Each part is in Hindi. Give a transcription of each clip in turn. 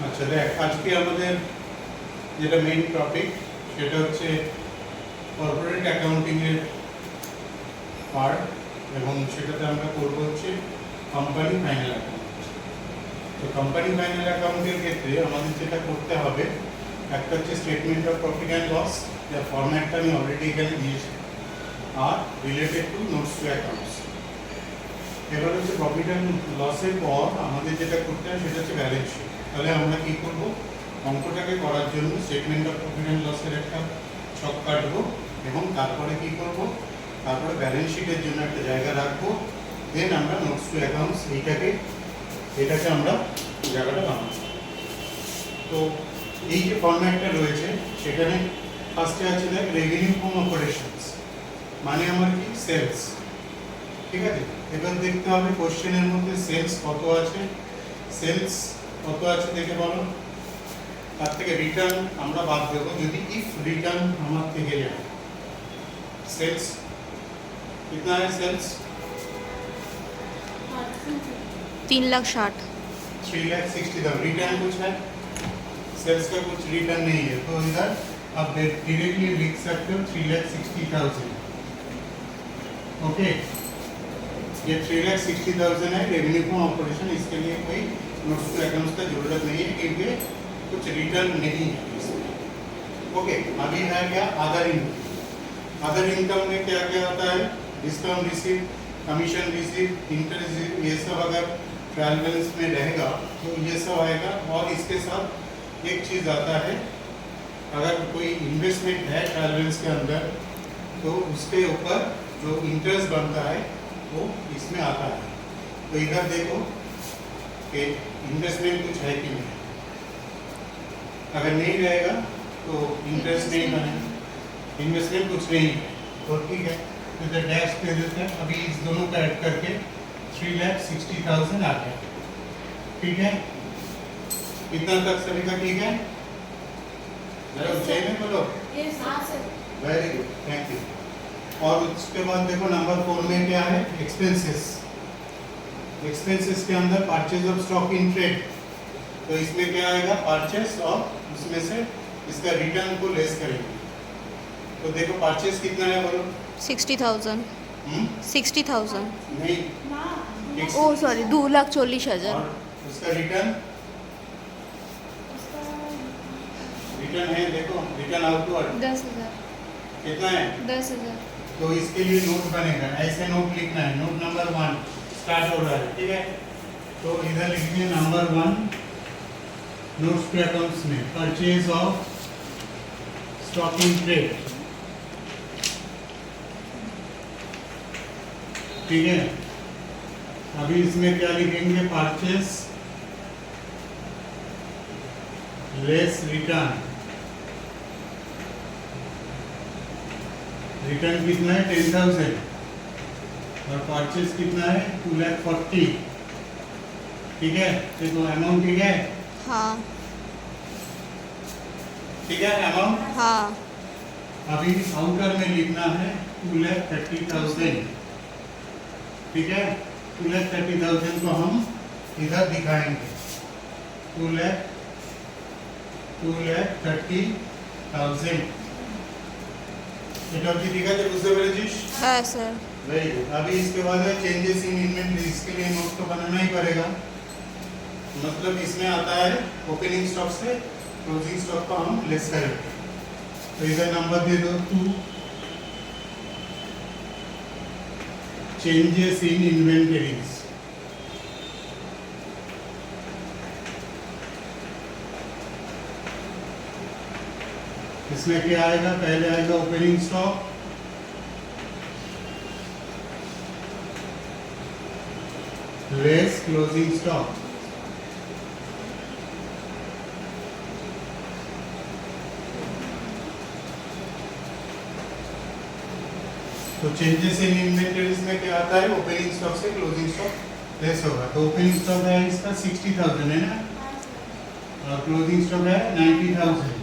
আচ্ছা দেখ, আজকে আমাদের যেটা মেইন টপিক সেটা হচ্ছে কর্পোরেট অ্যাকাউন্টিং এর পার্ট, এবং সেটাতে আমরা করব হচ্ছে কোম্পানি ফাইনাল অ্যাকাউন্ট। তো কোম্পানি ফাইনাল অ্যাকাউন্টের ক্ষেত্রে আমাদের যেটা করতে হবে, একটা হচ্ছে statement of profit and loss, যার ফরম্যাটটা আমি অলরেডি এখানে দিয়েছি, আর related to notes to accounts. এবার হচ্ছে প্রফিট অ্যান্ড লসের পর আমাদের যেটা করতে হয় সেটা হচ্ছে ব্যালেন্স শিট। তাহলে আমরা কী করবো, অঙ্কটাকে করার জন্য স্টেটমেন্ট অফ প্রফিট অ্যান্ড লসের একটা ছক কাটবো, এবং তারপরে কী করবো, তারপরে ব্যালেন্স শিটের জন্য একটা জায়গা রাখবো, দেন আমরা নোটস টু অ্যাকাউন্টস এটাকে আমরা জায়গাটা বানাবো। তো এই যে ফরম্যাটটা রয়েছে সেখানে ফার্স্টে আছে দেখ রেভিনিউ ফ্রম অপারেশনস, মানে আমার কি সেলস। ঠিক আছে, এবার দেখতে হবে কোশ্চেনের মধ্যে সেলস কত আছে, সেলস কত আছে দেখে বলো। তার থেকে রিটার্ন আমরা বাদ দেবো যদি ইফ রিটার্ন আমার থেকে যায়। सेल्स कितना है सेल्स 3,60,000 3,60,000। रिटर्न कुछ है, सेल्स का कुछ रिटर्न नहीं है, तो इधर आप डायरेक्टली लिख सकते हो 3,60,000। ओके, ये 3,60,000 है रेवेन्यू फ्रॉम ऑपरेशन। इसके लिए कोई नोट्स टू अकाउंट्स का जरूरत नहीं है क्योंकि कुछ रिटर्न नहीं है इसमें। ओके, अभी है क्या अदर इनकम। अदर इनकम में क्या क्या होता है, discount receive, commission receive, interest, ये सब अगर ट्रायल बैलेंस में रहेगा तो ये सब आएगा। और इसके साथ एक चीज़ आता है, अगर कोई इन्वेस्टमेंट है ट्रायल बैलेंस के अंदर तो उसके ऊपर जो इंटरेस्ट बनता है वो इसमें आता है। तो इधर देखो कि इन्वेस्टमेंट कुछ है कि नहीं, अगर नहीं रहेगा तो इंटरेस्ट नहीं बनेगा, इन्वेस्टमेंट कुछ नहीं है तो ठीक है, तो इधर डैश दे देते हैं। अभी इस दोनों का ऐड करके 3,60,000 आ गया। ठीक है, इतना तक सभी का ठीक है, जरा ऊंचाई में बोलो। Very good, thank you. और उसके बाद देखो नंबर 4 में क्या है, एक्सपेंसेस। एक्सपेंसेस के अंदर purchase of stock in trade, तो इसमें क्या आएगा परचेस, और उसमें से इसका रिटर्न को लेस करेंगे। तो देखो परचेस कितना है बोलो। 60,000 60,000 नहीं, ओ सॉरी 2,40,000 और उसका रिटर्न है, देखो रिटर्न आउटवर्ड 10,000 कितना है 10,000 तो इसके लिए नोट बनेगा, ऐसे नोट लिखना है। नोट नंबर 1 स्टार्ट हो रहा है, ठीक है। तो इधर लिखिए नंबर 1 नोट्स टू अकाउंट्स में purchase of stock in trade. ठीक है, अभी इसमें क्या लिखेंगे, परचेस लेस रिटर्न। रिटर्न कितना है 10,000 और परचेस कितना है 2,40,000। ठीक है, देखो अमाउंट ठीक है, हाँ ठीक है अमाउंट। हाँ अभी आउटर में लिखना है 2,30,000। ठीक है, 2,30,000 को हम इधर दिखाएंगे, 2,30,000। এটা কি ঠিক আছে, বুঝতে পেরেছিস? हाँ सर वेरी गुड। अभी इसके बाद है चेंजेस इन इन्वेंटरी, इसके लिए नोट तो बनाना ही पड़ेगा। मतलब इसमें आता है ओपनिंग स्टॉक से क्लोजिंग स्टॉक को हम लेस करेंगे। तो इधर नंबर दे दो 2, चेंजेस इन इन्वेंटरीज। इसमें क्या आएगा, पहले आएगा opening stock, less closing stock. तो चेंजेस इन इन्वेंटरीज में क्या आता है, ओपनिंग स्टॉक से क्लोजिंग स्टॉक लेस होगा। तो ओपनिंग स्टॉक है इसका 60,000 है ना, और क्लोजिंग स्टॉक है 90,000,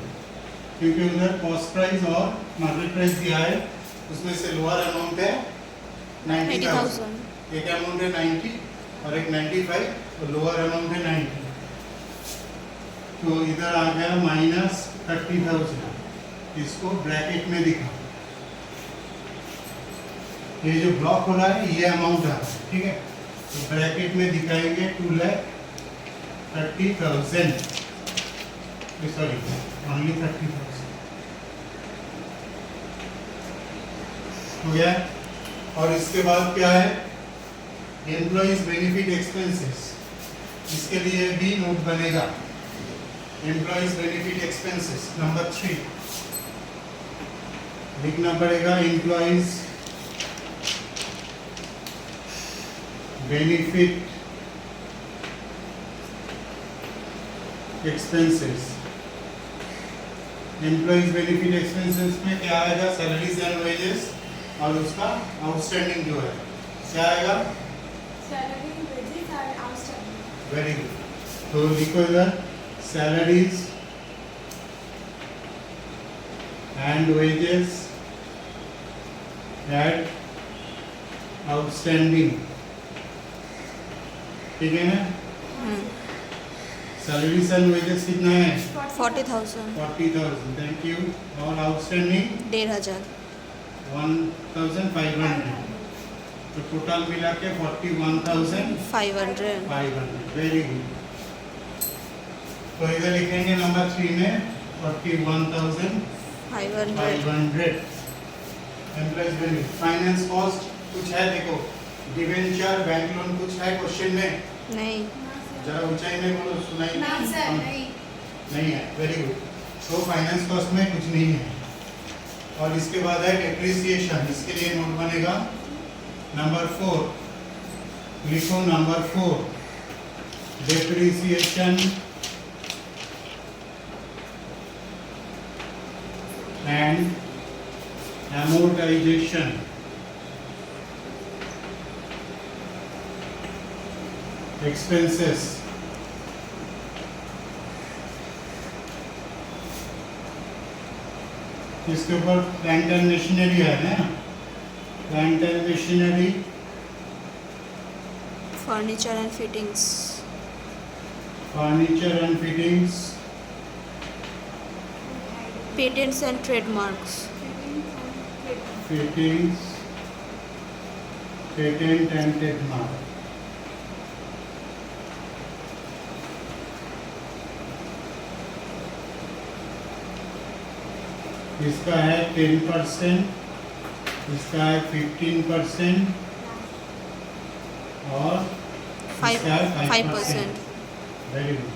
क्योंकि उधर कॉस्ट प्राइस और मार्केट प्राइस दिया है, उसमें से लोअर अमाउंट है 90,000। एक अमाउंट है 90 और एक 95, और लोअर अमाउंट है 90। तो इधर आ गया -30,000, इसको ब्रैकेट में दिखा, ये जो ब्लॉक हो रहा है ये अमाउंट आ रहा है, ठीक है, तो ब्रैकेट में दिखाएंगे 2,30,000, सॉरी ओनली 30,000 हो गया। और इसके बाद क्या है, एम्प्लॉइज बेनिफिट एक्सपेंसेस, इसके लिए भी नोट बनेगा, एम्प्लॉइज बेनिफिट एक्सपेंसेस नंबर 3 लिखना पड़ेगा, employees benefit expenses. Employees benefit expenses में क्या आएगा, सैलरीज एंड वेजेस और उसका आउटस्टैंडिंग जो है क्या आएगा, सैलरी वेजेस और आउटस्टैंडिंग। वेरी गुड, तो लिखो इधर salaries and wages at outstanding, ठीक है ना। सैलरीज एंड वेजेस कितना है, 40,000, 40,000, थैंक यू, और आउटस्टैंडिंग 1,500, 1,500, तो टोटल मिला के 41,500, 500, वेरी गुड। तो इधर लिखेंगे नंबर 3 में 41,500। एम्प्लॉइज बेनिफिट, फाइनेंस कॉस्ट कुछ है, देखो डिवेंचर, बैंक लोन कुछ है क्वेश्चन में, नहीं, जरा ऊंचाई में बोलो, सुनाई ना सर नहीं। नहीं है, वेरी गुड। तो फाइनेंस कॉस्ट में कुछ नहीं है। और इसके बाद है डेप्रिसिएशन, इसके लिए नोट बनेगा नंबर 4, लिखो number 4 depreciation and amortization, expenses, इसके ऊपर प्लांट एंड मशीनरी है ना, plant and machinery, furniture and fittings, furniture and fittings, patents and trademarks, fittings, patent and trademark, इसका है 10%, इसका है 15% और इसका है 5%। Very good.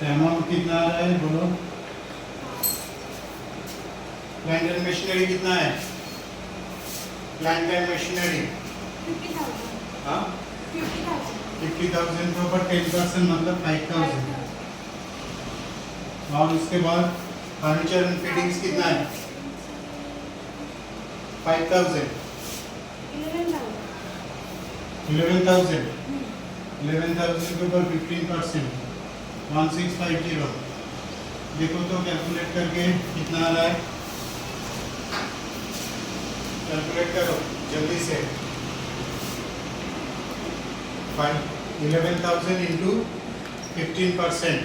अमाउंट कितना आ रहा है बोलो, प्लांट एंड मशीनरी कितना है, प्लांट एंड मशीनरी 50,000। हाँ 50,000। 50,000 के ऊपर 10% मतलब 5,000। और उसके बाद फर्नीचर एंड फिटिंग्स कितना है, 5,000, 11,000, 11,000 के ऊपर 15%, 1650। देखो तो कैलकुलेट करके कितना आ रहा है, कैलकुलेट करो जल्दी से, 11,000 इंटू 15%,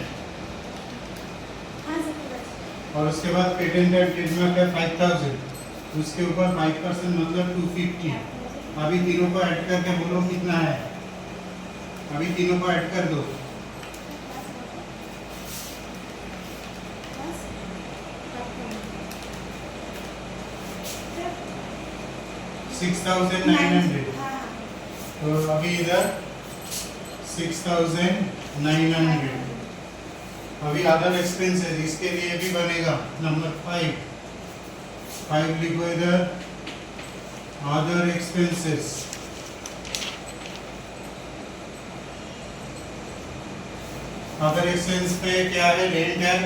हाँ सर बस। और उसके बाद पेटेंट एंड ट्रेडमार्क है 5,000, उसके ऊपर 5% मतलब 250। अभी तीनों को ऐड करके बोलो कितना है, अभी तीनों को ऐड कर दो, 6,900। हाँ तो अभी इधर 6,900। अभी अदर एक्सपेंसेस, इसके लिए भी बनेगा नंबर 5 लिखो इधर, अदर एक्सपेंसेस, अदर एक्सपेंस पे क्या है, रेंट है,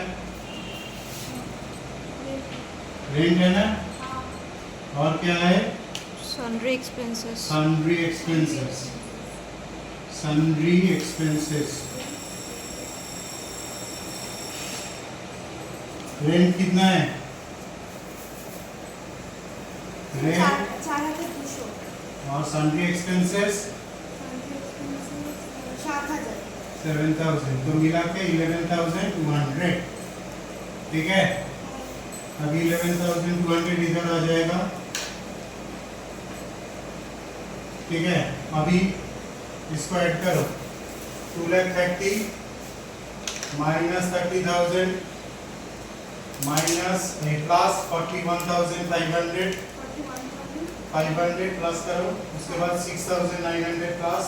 रेंट है ना, हाँ। और क्या है, sundry expenses, sundry expenses, sundry expenses. Rent कितना है, रेंट 4,200। और सन्ड्री एक्सपेंसेस 7,000। 7,000 तो मिला के 11,200, ठीक है। अभी 11,200 इधर आ जाएगा, ठीक है। अभी इसको ऐड करो, 2,30,000 माइनस 30,000 माइनस प्लस 41,500 प्लस करो, उसके बाद 6,900 प्लस,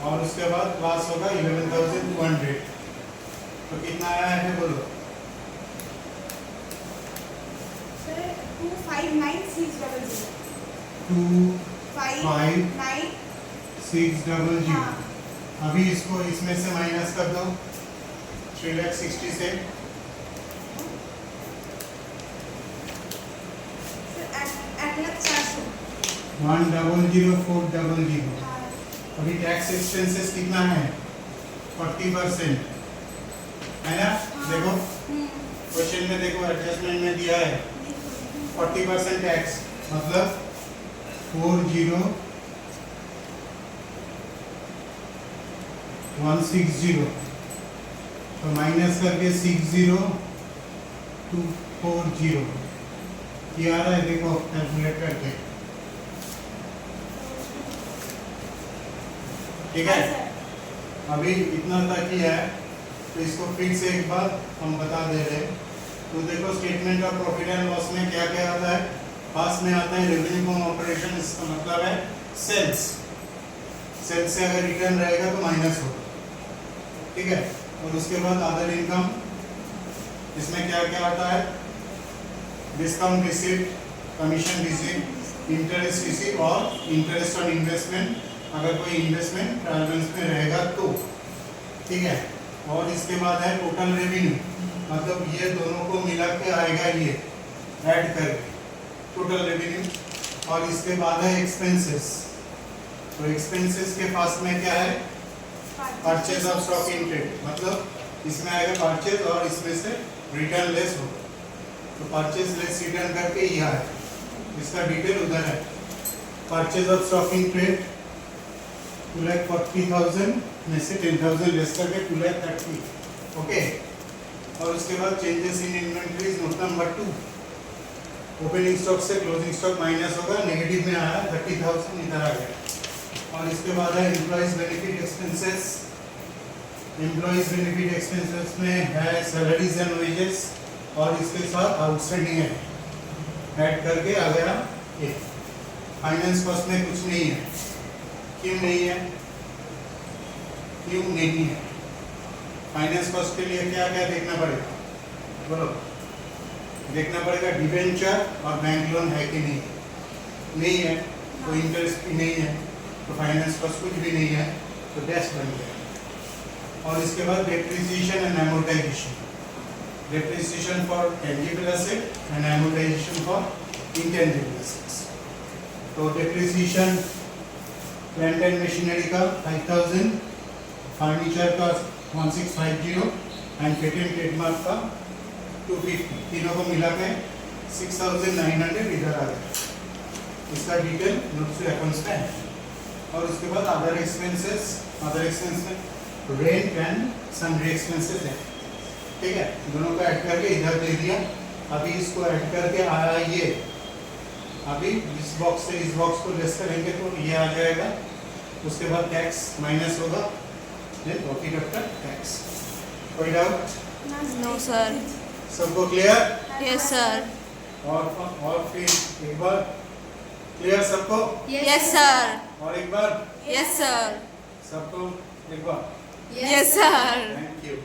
और उसके बाद प्लस होगा 11,200। तो कितना आया है बोलो? सर 259,600 259,600। 5,9 हाँ अभी इसको इसमें से माइनस कर दो 3,60,000 से, सर 8,04,000 1,00,400। हाँ अभी टैक्स एक्सपेंसेस कितना है? 40% है ना? देखो क्वेश्चन में, देखो एडजस्टमेंट में दिया है 40% टैक्स, मतलब 40,160, तो माइनस करके 60,240 ये आ रहा है, देखो कैलकुलेट करके, ठीक है। अभी इतना तक ही है, तो इसको फिर से एक बार हम बता दे रहे हैं। तो देखो statement of profit and loss में क्या क्या आता है? फर्स्ट में आता है रेवेन्यू फ्रॉम ऑपरेशन, इसका मतलब है सेल्स। सेल्स से अगर रिटर्न रहेगा तो माइनस होगा, ठीक है। और उसके बाद अदर इनकम, इसमें क्या क्या आता है? Discount received, commission received, interest received और इंटरेस्ट ऑन इन्वेस्टमेंट, अगर कोई इन्वेस्टमेंट ट्रांजेक्शन में रहेगा तो, ठीक है। और इसके बाद है टोटल रेवेन्यू, मतलब ये दोनों को मिला के आएगा, ये ऐड करके टोटल रेवेन्यू। और इसके बाद है एक्सपेंसेस, तो एक्सपेंसेस के पास में क्या है? Purchase of stock in trade, मतलब इसमें आएगा परचेज और इसमें से रिटर्न लेस होगा, तो परचेज लेस रिटर्न करके यह है, इसका डिटेल उधर है। Purchase of stock in trade 2,40,000 में से 10,000 लेस करके 2,30,000, ओके। और उसके बाद changes in inventories, note number 2, opening stock से क्लोजिंग स्टॉक माइनस होगा, नेगेटिव में आया 30,000 इधर आ गया। और इसके बाद है employees benefit expenses, employees benefit expenses में है सैलरीज एंड वेजेस, और इसके साथ आउटस्टैंडिंग है ऐड करके आ गया ये। फाइनेंस कॉस्ट में कुछ नहीं है, क्यों नहीं है? क्यों नहीं है? फाइनेंस कॉस्ट के लिए क्या क्या देखना पड़ेगा बोलो? देखना पड़ेगा डिबेंचर और बैंक लोन है कि नहीं, नहीं है तो इंटरेस्ट भी नहीं है, तो फाइनेंस कॉस्ट कुछ भी नहीं है, तो डैश बन गया। और इसके बाद depreciation and amortisation, depreciation for tangible asset and amortisation for intangible assets. तो डेप्रिसिएशन प्लांट एंड मशीनरी का 5,000, फर्नीचर का 1,650 एंड पेटेंट ट्रेडमार्क का 250, तीनों को मिला के 6,900 इधर आ गया। इसका डिटेल नोट्स टू अकाउंट्स में है। और उसके बाद अदर एक्सपेंसेस, अदर एक्सपेंस में रेंट एंड सन्ड्री एक्सपेंसेस है, ठीक है। दोनों को ऐड करके इधर दे दिया। अभी इसको ऐड करके आया ये, अभी इस बॉक्स से इस बॉक्स को लेस करेंगे तो ये आ जाएगा। उसके बाद टैक्स माइनस होगा, देन प्रॉफिट आफ्टर टैक्स। कोई डाउट? No sir. सबको क्लियर? Yes sir. और फिर एक बार क्लियर सबको? Yes sir. और एक बार यस सर। सबको एक बार? Yes sir. Thank you.